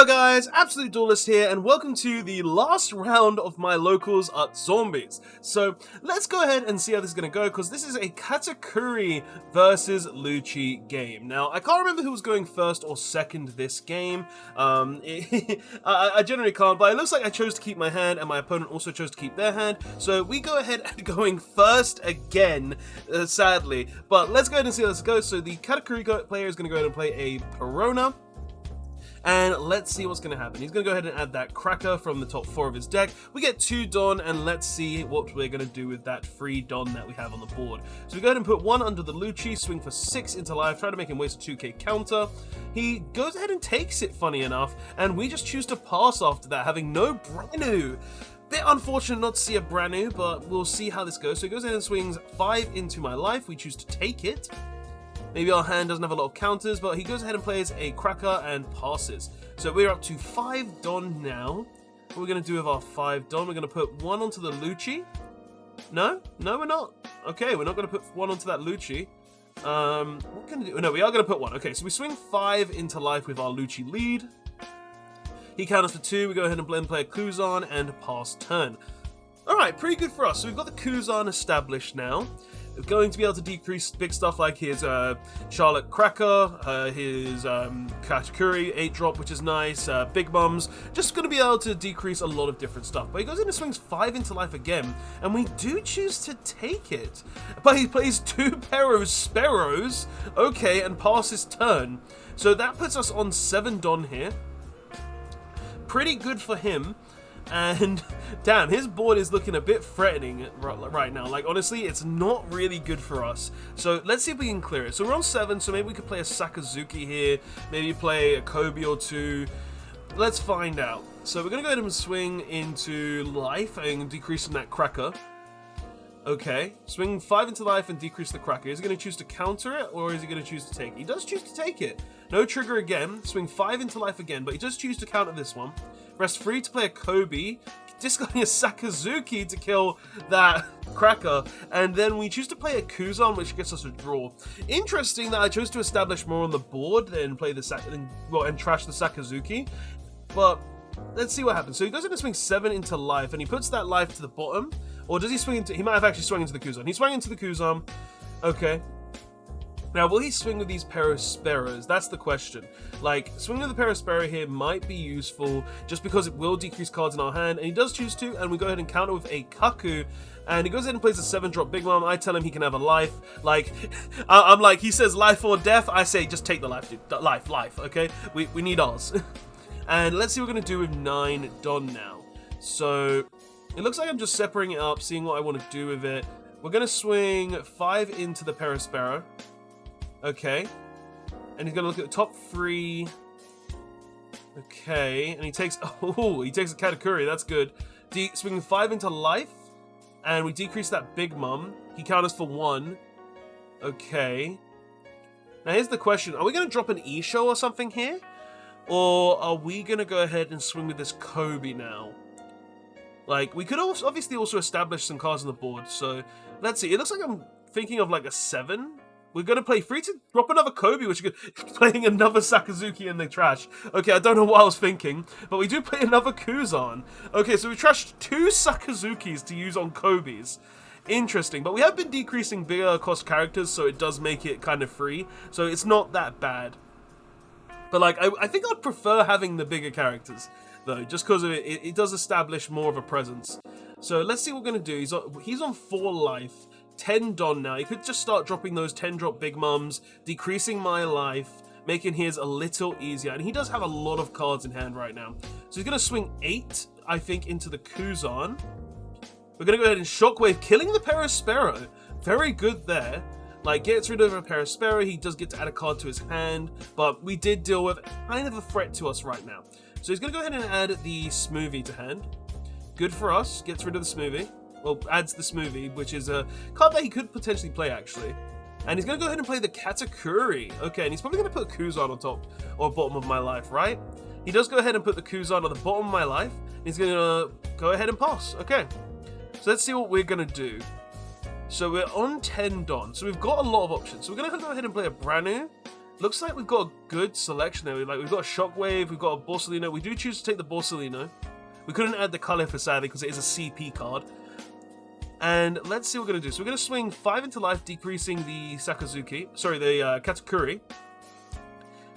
Hello guys, Absolute Duelist here, and welcome to the last round of my locals at Zombies. So let's go ahead and see how this is going to go, because this is a Katakuri versus Lucci game. Now, I can't remember who was going first or second this game. I generally can't, but it looks like I chose to keep my hand, and my opponent also chose to keep their hand. So we go ahead and going first again, sadly. But let's go ahead and see how this goes. So the Katakuri player is going to go ahead and play a Perona. And let's see what's going to happen. He's going to go ahead and add that Cracker from the top 4 of his deck. We get 2 Don, and let's see what we're going to do with that free Don that we have on the board. So we go ahead and put 1 under the Lucci, swing for 6 into life, try to make him waste a 2k counter. He goes ahead and takes it, funny enough, and we just choose to pass after that, having no Branu. Bit unfortunate not to see a Branu, but we'll see how this goes. So he goes ahead and swings 5 into my life. We choose to take it. Maybe our hand doesn't have a lot of counters, but he goes ahead and plays a Cracker and passes. So we're up to 5 Don now. What we're going to do with our 5 Don, we're going to put 1 onto the Lucci. No, we're not. Okay, we're not going to put 1 onto that Lucci. What can we do? No, we are going to put 1. Okay, so we swing 5 into life with our Lucci lead. He counters for 2. We go ahead and play a Kuzan and pass turn. Alright, pretty good for us. So we've got the Kuzan established now. We're going to be able to decrease big stuff like his Charlotte Cracker, his Katakuri 8-drop, which is nice, Big Mums. Just going to be able to decrease a lot of different stuff. But he goes in and swings 5 into life again, and we do choose to take it. But he plays 2 Sparrows, okay, and passes turn. So that puts us on 7 Don here. Pretty good for him. And damn, his board is looking a bit threatening right now. Like, honestly, it's not really good for us. So let's see if we can clear it. So we're on 7, so maybe we could play a Sakazuki here, maybe play a Kobe or 2. Let's find out. So we're gonna go ahead and swing into life and decreasing that Cracker. Okay, swing 5 into life and decrease the Cracker. Is he going to choose to counter it, or is he going to choose to take it? He does choose to take it. No trigger again. Swing 5 into life again, but he does choose to counter this one. Rest 3 to play a Kobe. Discarding a Sakazuki to kill that Cracker. And then we choose to play a Kuzan, which gets us a draw. Interesting that I chose to establish more on the board than play the and trash the Sakazuki. But let's see what happens. So he goes into swing 7 into life, and he puts that life to the bottom. Or does he swing into... He might have actually swung into the Kuzan. He swung into the Kuzan. Okay. Now, will he swing with these Sparrows? That's the question. Like, swinging with the Sparrow here might be useful, just because it will decrease cards in our hand. And he does choose to, and we go ahead and counter with a Kaku. And he goes ahead and plays a 7-drop Big Mom. I tell him he can have a life. Like, I'm like, he says life or death. I say, just take the life, dude. Life, okay? We need ours. And let's see what we're going to do with 9 Don now. So... it looks like I'm just separating it up, seeing what I want to do with it. We're going to swing 5 into the Sparrow. Okay. And he's going to look at the top 3. Okay. And he takes... oh, he takes a Katakuri. That's good. Swinging 5 into life. And we decrease that Big Mum. He counters for 1. Okay. Now here's the question. Are we going to drop an E-Show or something here? Or are we going to go ahead and swing with this Kobe now? Like, we could also obviously also establish some cards on the board, so let's see. It looks like I'm thinking of like a 7. We're going to play 3 to drop another Kobe, which is playing another Sakazuki in the trash. Okay, I don't know what I was thinking, but we do play another Kuzan. Okay, so we trashed 2 Sakazukis to use on Kobes. Interesting, but we have been decreasing bigger cost characters, so it does make it kind of free, so it's not that bad. But like, I think I'd prefer having the bigger characters, though, just because of it does establish more of a presence. So let's see what we're going to do. He's on 4 life, 10 Don now. He could just start dropping those 10-drop Big Mums, decreasing my life, making his a little easier. And he does have a lot of cards in hand right now. So he's going to swing 8, I think, into the Kuzan. We're going to go ahead and Shockwave, killing the Sparrow. Very good there. Like, gets rid of a Sparrow, he does get to add a card to his hand, but we did deal with kind of a threat to us right now. So he's going to go ahead and add the Smoothie to hand. Good for us, gets rid of the Smoothie. Well, adds the Smoothie, which is a card that he could potentially play, actually. And he's going to go ahead and play the Katakuri. Okay, and he's probably going to put Kuzan on top or bottom of my life, right? He does go ahead and put the Kuzan on the bottom of my life. He's going to go ahead and pass. Okay, so let's see what we're going to do. So we're on 10 Don, so we've got a lot of options. So we're going to go ahead and play a Branu. Looks like we've got a good selection there. We've got a Shockwave, we've got a Borsalino. We do choose to take the Borsalino. We couldn't add the Califa, sadly, because it is a CP card. And let's see what we're going to do. So we're going to swing 5 into life, decreasing the Katakuri.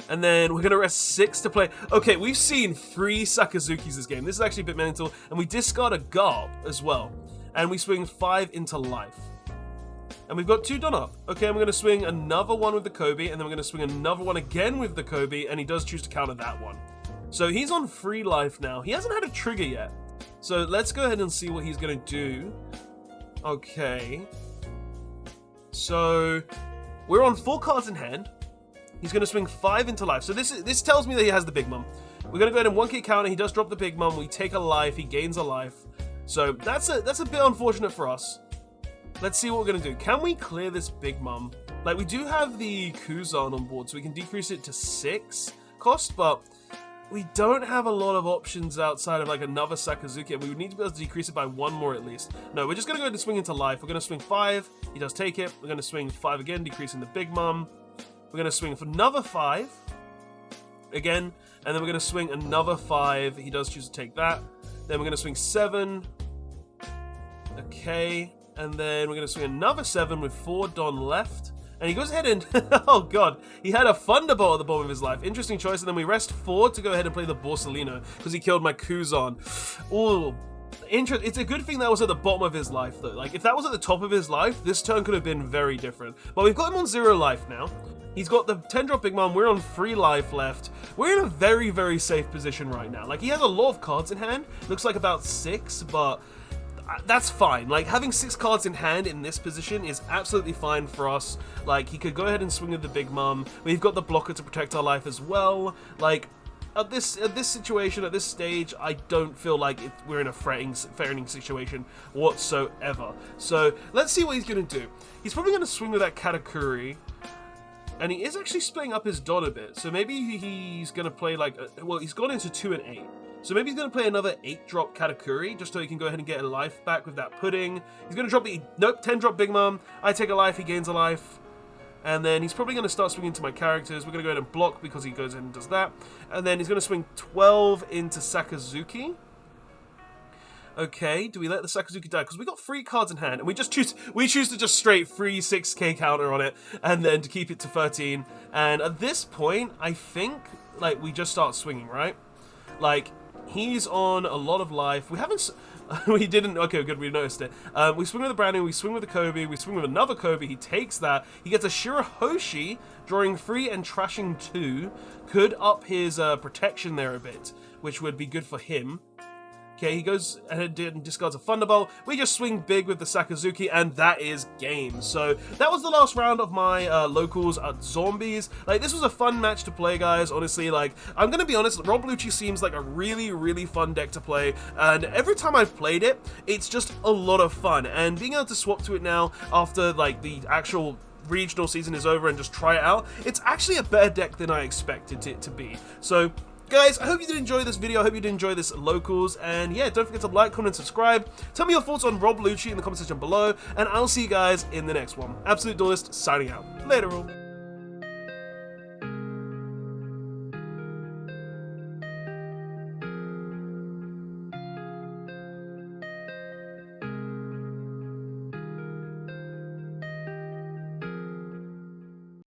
And then we're going to rest 6 to play. Okay, we've seen 3 Sakazukis this game. This is actually a bit mental. And we discard a Garb as well. And we swing 5 into life. And we've got 2 done up. Okay, and we're going to swing another one with the Kobe. And then we're going to swing another one again with the Kobe. And he does choose to counter that one. So he's on 3 life now. He hasn't had a trigger yet. So let's go ahead and see what he's going to do. Okay. So we're on 4 cards in hand. He's going to swing 5 into life. So this tells me that he has the Big Mom. We're going to go ahead and 1-kit counter. He does drop the Big Mom. We take a life. He gains a life. So that's a bit unfortunate for us. Let's see what we're going to do. Can we clear this Big Mom? Like, we do have the Kuzan on board, so we can decrease it to 6 cost, but we don't have a lot of options outside of like another Sakazuki, and we would need to be able to decrease it by 1 more at least. No, we're just going to go ahead and swing into life. We're going to swing 5. He does take it. We're going to swing 5 again, decreasing the Big Mom. We're going to swing for another 5 again, and then we're going to swing another 5. He does choose to take that. Then we're going to swing 7. Okay, and then we're going to swing another 7 with 4 Don left. And he goes ahead and, oh god, he had a Thunderbolt at the bottom of his life. Interesting choice. And then we rest 4 to go ahead and play the Borsalino because he killed my Kuzan. Ooh, it's a good thing that was at the bottom of his life though. Like, if that was at the top of his life, this turn could have been very different. But we've got him on 0 life now. He's got the 10-drop Big Mom. We're on 3 life left. We're in a very, very safe position right now. Like, he has a lot of cards in hand. Looks like about 6, but that's fine. Like, having 6 cards in hand in this position is absolutely fine for us. Like, he could go ahead and swing with the Big Mom. We've got the blocker to protect our life as well. Like, at this situation, at this stage, I don't feel like we're in a threatening situation whatsoever. So let's see what he's going to do. He's probably going to swing with that Katakuri. And he is actually splitting up his Don a bit. So maybe he's going to play like, well, he's gone into 2 and 8. So maybe he's going to play another 8-drop Katakuri, just so he can go ahead and get a life back with that pudding. He's going to drop the, 10-drop Big Mom. I take a life, he gains a life. And then he's probably going to start swinging to my characters. We're going to go ahead and block because he goes in and does that. And then he's going to swing 12 into Sakazuki. Okay, do we let the Sakazuki die? Because we got 3 cards in hand, and we choose to just straight free 6k counter on it, and then to keep it to 13. And at this point, I think, like, we just start swinging, right? Like, he's on a lot of life. We haven't... we didn't... Okay, good, we noticed it. We swing with the Brand New, we swing with the Kobe, we swing with another Kobe, he takes that. He gets a Shirahoshi, drawing 3 and trashing 2. Could up his protection there a bit, which would be good for him. Okay, he goes ahead and discards a Thunderbolt. We just swing big with the Sakazuki, and that is game. So that was the last round of my locals at Zombies. Like, this was a fun match to play, guys. Honestly, like, I'm gonna be honest, Rob Lucci seems like a really, really fun deck to play. And every time I've played it, it's just a lot of fun. And being able to swap to it now after, like, the actual regional season is over and just try it out, it's actually a better deck than I expected it to be. So, guys, I hope you did enjoy this video. I hope you did enjoy this locals. And yeah, don't forget to like, comment, and subscribe. Tell me your thoughts on Rob Lucci in the comment section below. And I'll see you guys in the next one. Absolute Duelist signing out. Later all.